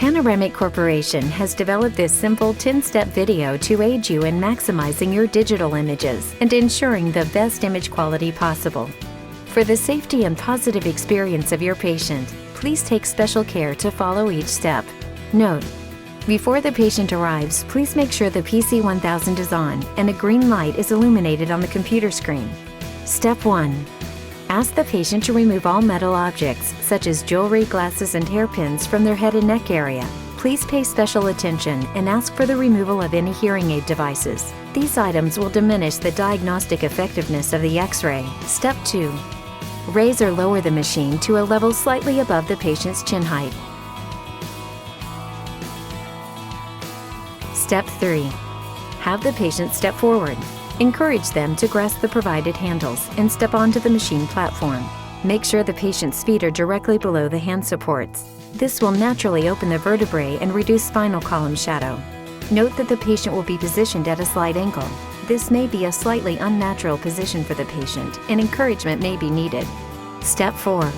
Panoramic Corporation has developed this simple 10-step video to aid you in maximizing your digital images and ensuring the best image quality possible. For the safety and positive experience of your patient, please take special care to follow each step. Note: before the patient arrives, please make sure the PC-1000 is on and a green light is illuminated on the computer screen. Step 1. Ask the patient to remove all metal objects, such as jewelry, glasses, and hairpins from their head and neck area. Please pay special attention and ask for the removal of any hearing aid devices. These items will diminish the diagnostic effectiveness of the X-ray. Step 2. Raise or lower the machine to a level slightly above the patient's chin height. Step 3. Have the patient step forward. Encourage them to grasp the provided handles and step onto the machine platform. Make sure the patient's feet are directly below the hand supports. This will naturally open the vertebrae and reduce spinal column shadow. Note that the patient will be positioned at a slight angle. This may be a slightly unnatural position for the patient, and encouragement may be needed. Step 4.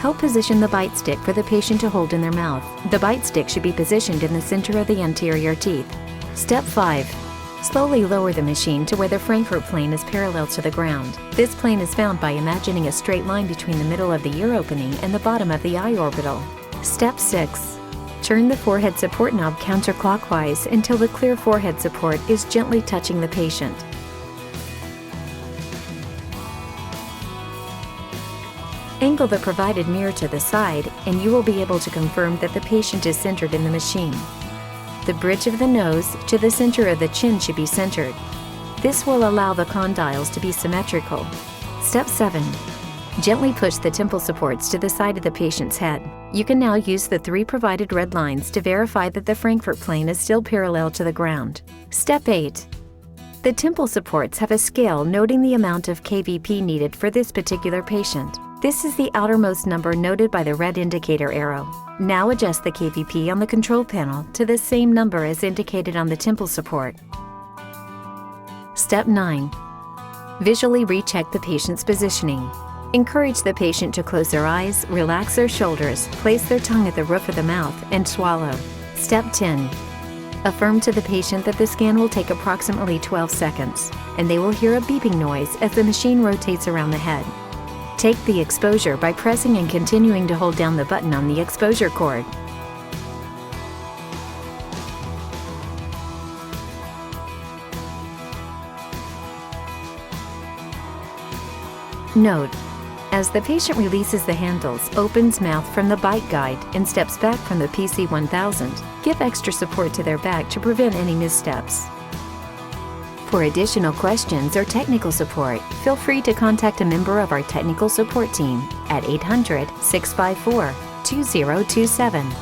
Help position the bite stick for the patient to hold in their mouth. The bite stick should be positioned in the center of the anterior teeth. Step 5. Slowly lower the machine to where the Frankfurt plane is parallel to the ground. This plane is found by imagining a straight line between the middle of the ear opening and the bottom of the eye orbital. Step 6. Turn the forehead support knob counterclockwise until the clear forehead support is gently touching the patient. Angle the provided mirror to the side, and you will be able to confirm that the patient is centered in the machine. The bridge of the nose to the center of the chin should be centered. This will allow the condyles to be symmetrical. Step 7. Gently push the temple supports to the side of the patient's head. You can now use the 3 provided red lines to verify that the Frankfurt plane is still parallel to the ground. Step 8. The temple supports have a scale noting the amount of kVp needed for this particular patient. This is the outermost number noted by the red indicator arrow. Now adjust the kVp on the control panel to the same number as indicated on the temple support. Step 9. Visually recheck the patient's positioning. Encourage the patient to close their eyes, relax their shoulders, place their tongue at the roof of the mouth, and swallow. Step 10. Affirm to the patient that the scan will take approximately 12 seconds, and they will hear a beeping noise as the machine rotates around the head. Take the exposure by pressing and continuing to hold down the button on the exposure cord. Note: as the patient releases the handles, opens mouth from the bite guide, and steps back from the PC-1000, give extra support to their back to prevent any missteps. For additional questions or technical support, feel free to contact a member of our technical support team at 800-654-2027.